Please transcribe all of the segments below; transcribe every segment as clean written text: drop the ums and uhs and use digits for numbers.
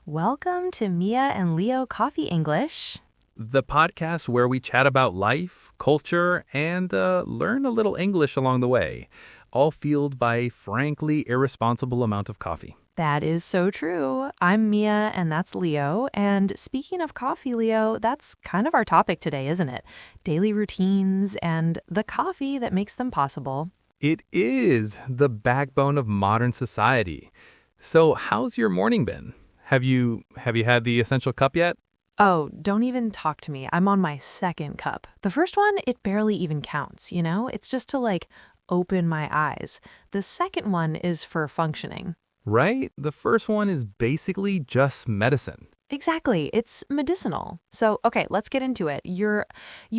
Welcome to Mia and Leo Coffee English. The podcast where we chat about life, culture, and learn a little English along the way, all fueled by a frankly irresponsible amount of coffee. That is so true. I'm Mia and that's Leo. And speaking of coffee, Leo, that's kind of our topic today, isn't it? Daily routines and the coffee that makes them possible. It is the backbone of modern society. So how's your morning been? Have you had the essential cup yet? Oh, don't even talk to me. I'm on my second cup. The first one, it barely even counts, you know? It's just to open my eyes. The second one is for functioning. Right? The first one is basically just medicine. Exactly. It's medicinal. So, okay, let's get into it. You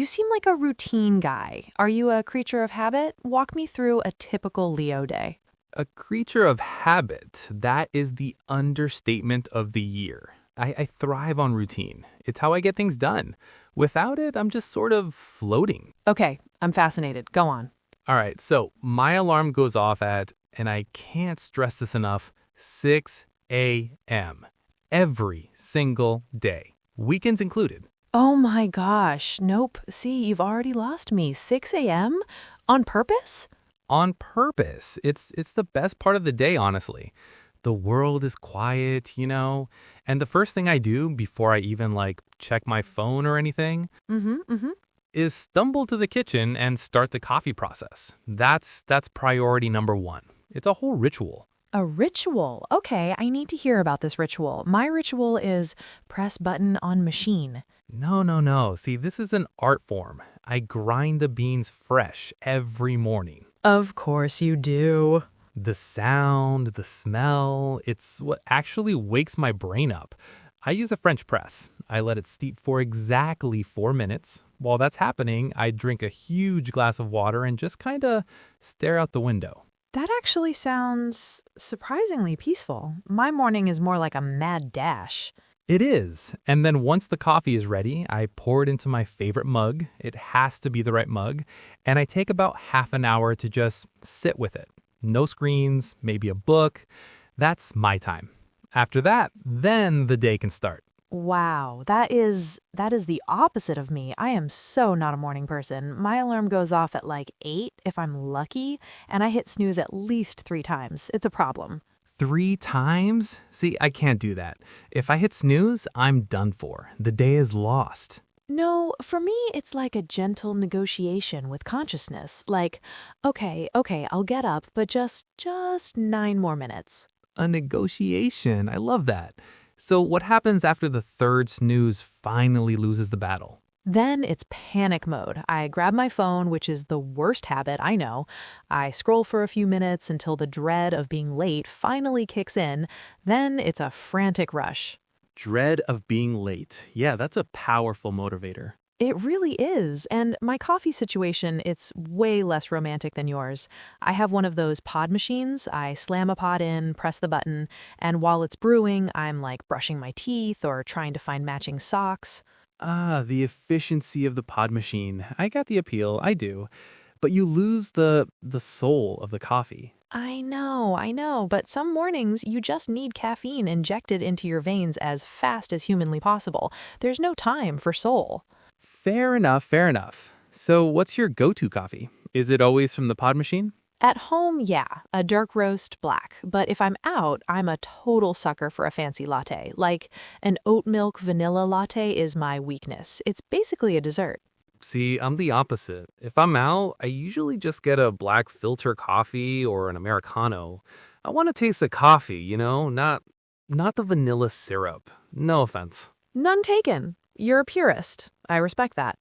seem like a routine guy. Are you a creature of habit? Walk me through a typical Leo day. A creature of habit, that is the understatement of the year. I thrive on routine. It's how I get things done. Without it, I'm just sort of floating. Okay, I'm fascinated. Go on. All right, so my alarm goes off at, and I can't stress this enough, 6 a.m. every single day, weekends included. Oh my gosh. Nope. See, you've already lost me. 6 a.m.? On purpose? On purpose. It's the best part of the day, honestly. The world is quiet, and the first thing I do before I even check my phone or anything is stumble to the kitchen and start the coffee process. That's priority number one. It's a whole ritual. A ritual. Okay, I need to hear about this ritual. My ritual is press button on machine. No. See, this is an art form. I grind the beans fresh every morning. Of course you do. The sound, the smell, it's what actually wakes my brain up. I use a French press. I let it steep for exactly 4 minutes. While that's happening, I drink a huge glass of water and just kind of stare out the window. That actually sounds surprisingly peaceful. My morning is more like a mad dash. It is. And then once the coffee is ready, I pour it into my favorite mug. It has to be the right mug. And I take about half an hour to just sit with it. No screens, maybe a book. That's my time. After that, then the day can start. Wow, that is the opposite of me. I am so not a morning person. My alarm goes off at 8 if I'm lucky, and I hit snooze at least 3 times. It's a problem. 3 times? See, I can't do that. If I hit snooze, I'm done for. The day is lost. No, for me, it's like a gentle negotiation with consciousness. Okay, I'll get up, but just 9 more minutes. A negotiation. I love that. So what happens after the third snooze finally loses the battle? Then it's panic mode. I grab my phone, which is the worst habit, I know. I scroll for a few minutes until the dread of being late finally kicks in. Then it's a frantic rush. Dread of being late. Yeah, that's a powerful motivator. It really is. And my coffee situation, it's way less romantic than yours. I have one of those pod machines. I slam a pod in, press the button, and while it's brewing, I'm brushing my teeth or trying to find matching socks. Ah, the efficiency of the pod machine. I got the appeal, I do. But you lose the soul of the coffee. I know, but some mornings you just need caffeine injected into your veins as fast as humanly possible. There's no time for soul. Fair enough. So what's your go-to coffee? Is it always from the pod machine? At home, yeah, a dark roast black. But if I'm out, I'm a total sucker for a fancy latte. An oat milk vanilla latte is my weakness. It's basically a dessert. See, I'm the opposite. If I'm out, I usually just get a black filter coffee or an Americano. I want to taste the coffee, not the vanilla syrup. No offense. None taken. You're a purist. I respect that.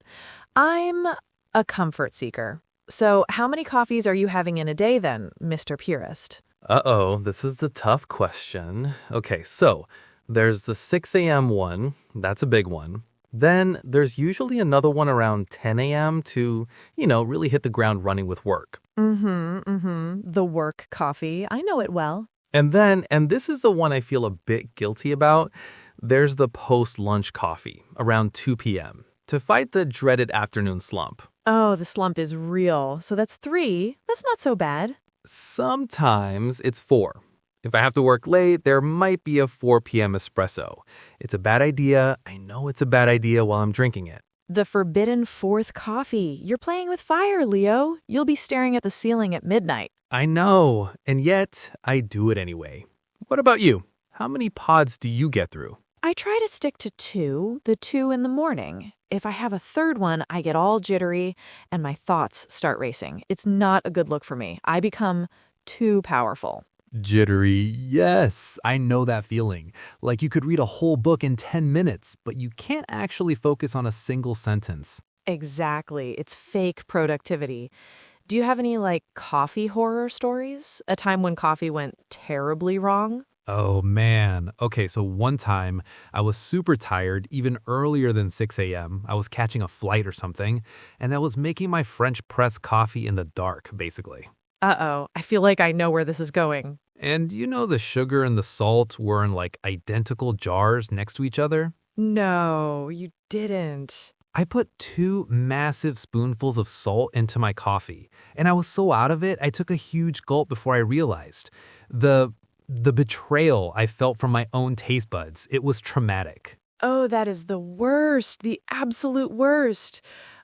I'm a comfort seeker. So how many coffees are you having in a day then, Mr. Purist? Uh-oh, this is the tough question. Okay, so there's the 6 a.m. one. That's a big one. Then there's usually another one around 10 a.m. to, really hit the ground running with work. The work coffee. I know it well. And this is the one I feel a bit guilty about, there's the post-lunch coffee around 2 p.m. to fight the dreaded afternoon slump. Oh, the slump is real. So that's 3. That's not so bad. Sometimes it's 4. If I have to work late, there might be a 4 p.m. espresso. It's a bad idea. I know it's a bad idea while I'm drinking it. The forbidden fourth coffee. You're playing with fire, Leo. You'll be staring at the ceiling at midnight. I know, and yet I do it anyway. What about you? How many pods do you get through? I try to stick to two, the two in the morning. If I have a third one, I get all jittery and my thoughts start racing. It's not a good look for me. I become too powerful. Jittery, yes, I know that feeling. Like you could read a whole book in 10 minutes, but you can't actually focus on a single sentence. Exactly. It's fake productivity. Do you have any, coffee horror stories? A time when coffee went terribly wrong? Oh man. Okay, so one time I was super tired, even earlier than 6 a.m. I was catching a flight or something, and I was making my French press coffee in the dark, basically. Uh-oh. I feel like I know where this is going. And the sugar and the salt were in identical jars next to each other? No, you didn't. I put 2 massive spoonfuls of salt into my coffee, and I was so out of it, I took a huge gulp before I realized. The betrayal I felt from my own taste buds, it was traumatic. Oh, that is the worst, the absolute worst.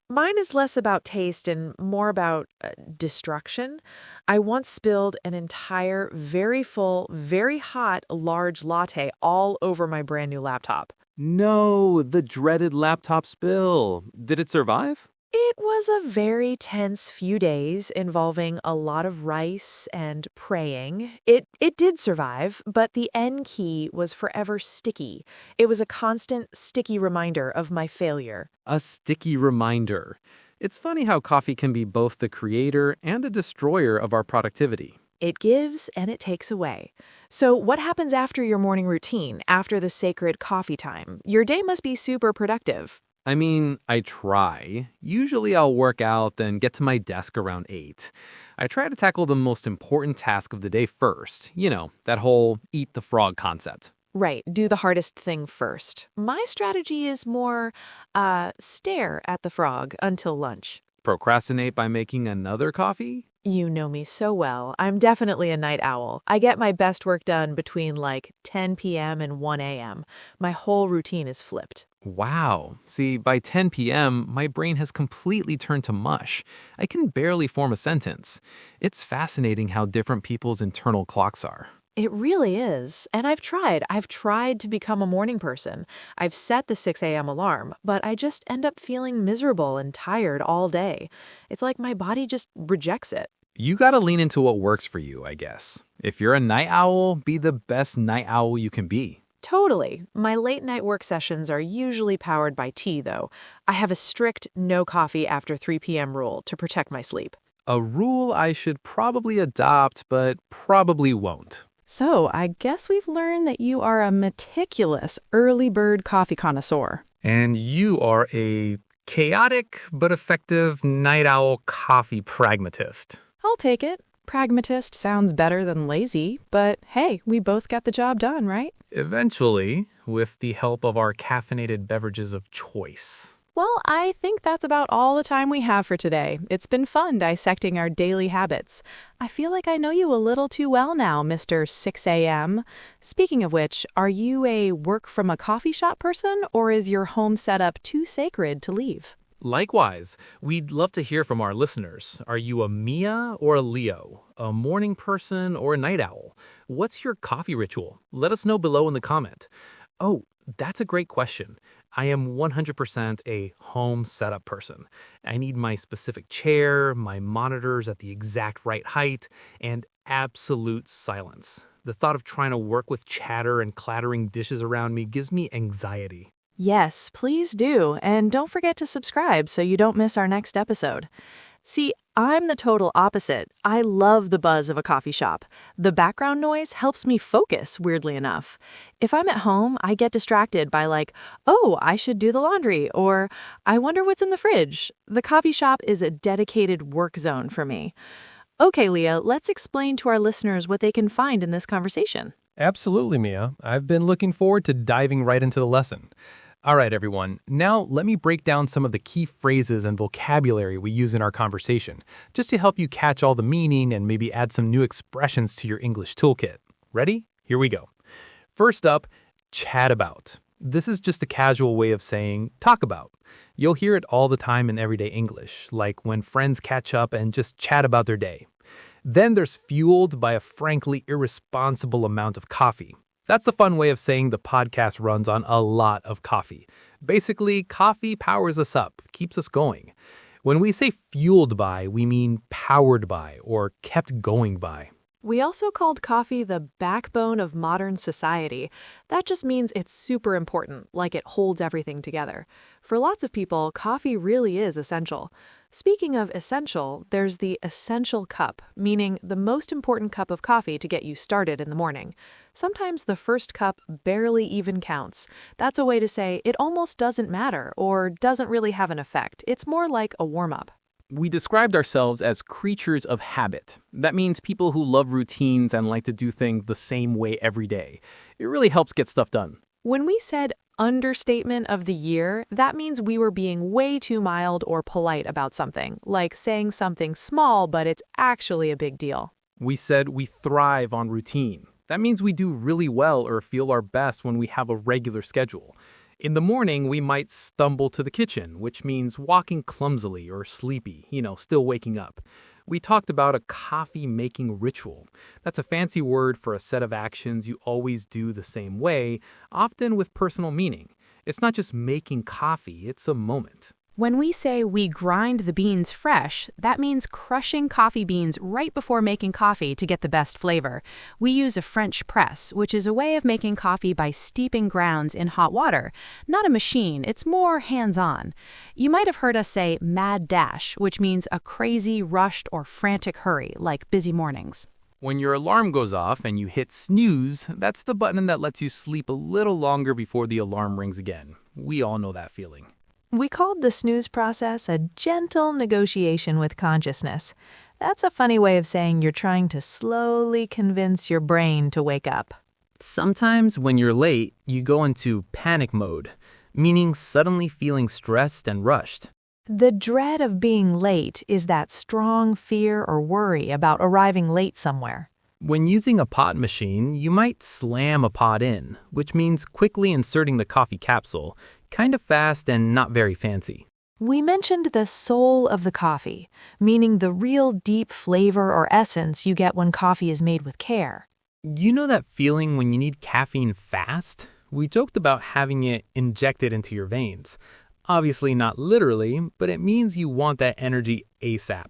Mine is less about taste and more about destruction. I once spilled an entire, very full, very hot, large latte all over my brand new laptop. No, the dreaded laptop spill. Did it survive? It was a very tense few days involving a lot of rice and praying. It did survive, but the N key was forever sticky. It was a constant sticky reminder of my failure. A sticky reminder. It's funny how coffee can be both the creator and a destroyer of our productivity. It gives and it takes away. So what happens after your morning routine, after the sacred coffee time? Your day must be super productive. I mean, I try. Usually I'll work out, then get to my desk around 8. I try to tackle the most important task of the day first. That whole eat the frog concept. Right, do the hardest thing first. My strategy is more stare at the frog until lunch. Procrastinate by making another coffee? You know me so well. I'm definitely a night owl. I get my best work done between 10 p.m. and 1 a.m. My whole routine is flipped. Wow. See, by 10 p.m., my brain has completely turned to mush. I can barely form a sentence. It's fascinating how different people's internal clocks are. It really is. And I've tried to become a morning person. I've set the 6 a.m. alarm, but I just end up feeling miserable and tired all day. It's like my body just rejects it. You gotta lean into what works for you, I guess. If you're a night owl, be the best night owl you can be. Totally. My late night work sessions are usually powered by tea, though. I have a strict no coffee after 3 p.m. rule to protect my sleep. A rule I should probably adopt, but probably won't. So, I guess we've learned that you are a meticulous early bird coffee connoisseur. And you are a chaotic but effective night owl coffee pragmatist. I'll take it. Pragmatist sounds better than lazy, but hey, we both got the job done, right? Eventually, with the help of our caffeinated beverages of choice. Well, I think that's about all the time we have for today. It's been fun dissecting our daily habits. I feel like I know you a little too well now, Mr. 6 a.m. Speaking of which, are you a work from a coffee shop person, or is your home setup too sacred to leave? Likewise, we'd love to hear from our listeners. Are you a Mia or a Leo? A morning person or a night owl? What's your coffee ritual? Let us know below in the comment. Oh, that's a great question. I am 100% a home setup person. I need my specific chair, my monitors at the exact right height, and absolute silence. The thought of trying to work with chatter and clattering dishes around me gives me anxiety. Yes, please do. And don't forget to subscribe so you don't miss our next episode. See, I'm the total opposite. I love the buzz of a coffee shop. The background noise helps me focus, weirdly enough. If I'm at home, I get distracted by oh, I should do the laundry, or I wonder what's in the fridge. The coffee shop is a dedicated work zone for me. Okay, Leah, let's explain to our listeners what they can find in this conversation. Absolutely, Mia. I've been looking forward to diving right into the lesson. All right, everyone. Now let me break down some of the key phrases and vocabulary we use in our conversation, just to help you catch all the meaning and maybe add some new expressions to your English toolkit. Ready? Here we go. First up, chat about. This is just a casual way of saying talk about. You'll hear it all the time in everyday English, like when friends catch up and just chat about their day. Then there's fueled by a frankly irresponsible amount of coffee. That's the fun way of saying the podcast runs on a lot of coffee. Basically, coffee powers us up, keeps us going. When we say fueled by, we mean powered by or kept going by. We also called coffee the backbone of modern society. That just means it's super important, like it holds everything together. For lots of people, coffee really is essential. Speaking of essential, there's the essential cup, meaning the most important cup of coffee to get you started in the morning. Sometimes the first cup barely even counts. That's a way to say it almost doesn't matter or doesn't really have an effect. It's more like a warm-up. We described ourselves as creatures of habit. That means people who love routines and like to do things the same way every day. It really helps get stuff done. When we said understatement of the year, that means we were being way too mild or polite about something, like saying something small, but it's actually a big deal. We said we thrive on routine. That means we do really well or feel our best when we have a regular schedule. In the morning, we might stumble to the kitchen, which means walking clumsily or sleepy, still waking up. We talked about a coffee-making ritual. That's a fancy word for a set of actions you always do the same way, often with personal meaning. It's not just making coffee, it's a moment. When we say we grind the beans fresh, that means crushing coffee beans right before making coffee to get the best flavor. We use a French press, which is a way of making coffee by steeping grounds in hot water. Not a machine, it's more hands-on. You might have heard us say mad dash, which means a crazy, rushed, or frantic hurry, like busy mornings. When your alarm goes off and you hit snooze, that's the button that lets you sleep a little longer before the alarm rings again. We all know that feeling. We called the snooze process a gentle negotiation with consciousness. That's a funny way of saying you're trying to slowly convince your brain to wake up. Sometimes when you're late, you go into panic mode, meaning suddenly feeling stressed and rushed. The dread of being late is that strong fear or worry about arriving late somewhere. When using a pod machine, you might slam a pod in, which means quickly inserting the coffee capsule, kind of fast and not very fancy. We mentioned the soul of the coffee, meaning the real deep flavor or essence you get when coffee is made with care. You know that feeling when you need caffeine fast? We joked about having it injected into your veins. Obviously not literally, but it means you want that energy ASAP.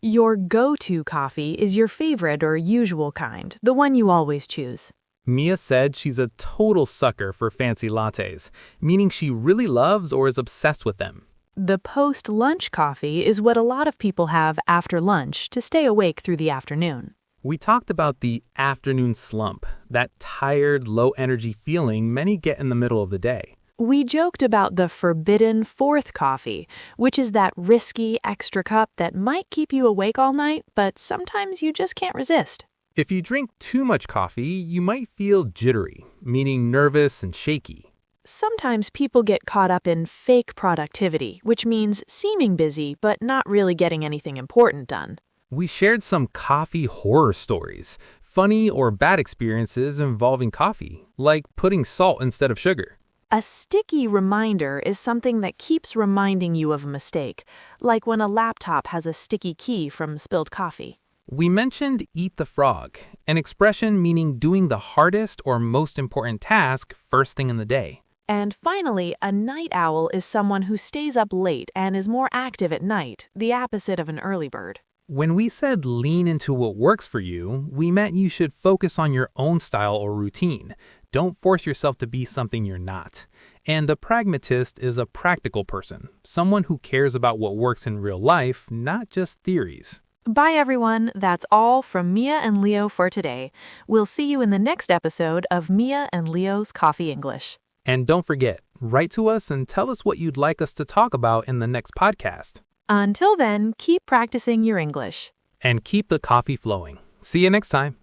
Your go-to coffee is your favorite or usual kind, the one you always choose. Mia said she's a total sucker for fancy lattes, meaning she really loves or is obsessed with them. The post-lunch coffee is what a lot of people have after lunch to stay awake through the afternoon. We talked about the afternoon slump, that tired, low-energy feeling many get in the middle of the day. We joked about the forbidden fourth coffee, which is that risky extra cup that might keep you awake all night, but sometimes you just can't resist. If you drink too much coffee, you might feel jittery, meaning nervous and shaky. Sometimes people get caught up in fake productivity, which means seeming busy but not really getting anything important done. We shared some coffee horror stories, funny or bad experiences involving coffee, like putting salt instead of sugar. A sticky reminder is something that keeps reminding you of a mistake, like when a laptop has a sticky key from spilled coffee. We mentioned eat the frog, an expression meaning doing the hardest or most important task first thing in the day. And finally, a night owl is someone who stays up late and is more active at night, the opposite of an early bird. When we said lean into what works for you, we meant you should focus on your own style or routine. Don't force yourself to be something you're not. And the pragmatist is a practical person, someone who cares about what works in real life, not just theories. Bye, everyone. That's all from Mia and Leo for today. We'll see you in the next episode of Mia and Leo's Coffee English. And don't forget, write to us and tell us what you'd like us to talk about in the next podcast. Until then, keep practicing your English. And keep the coffee flowing. See you next time.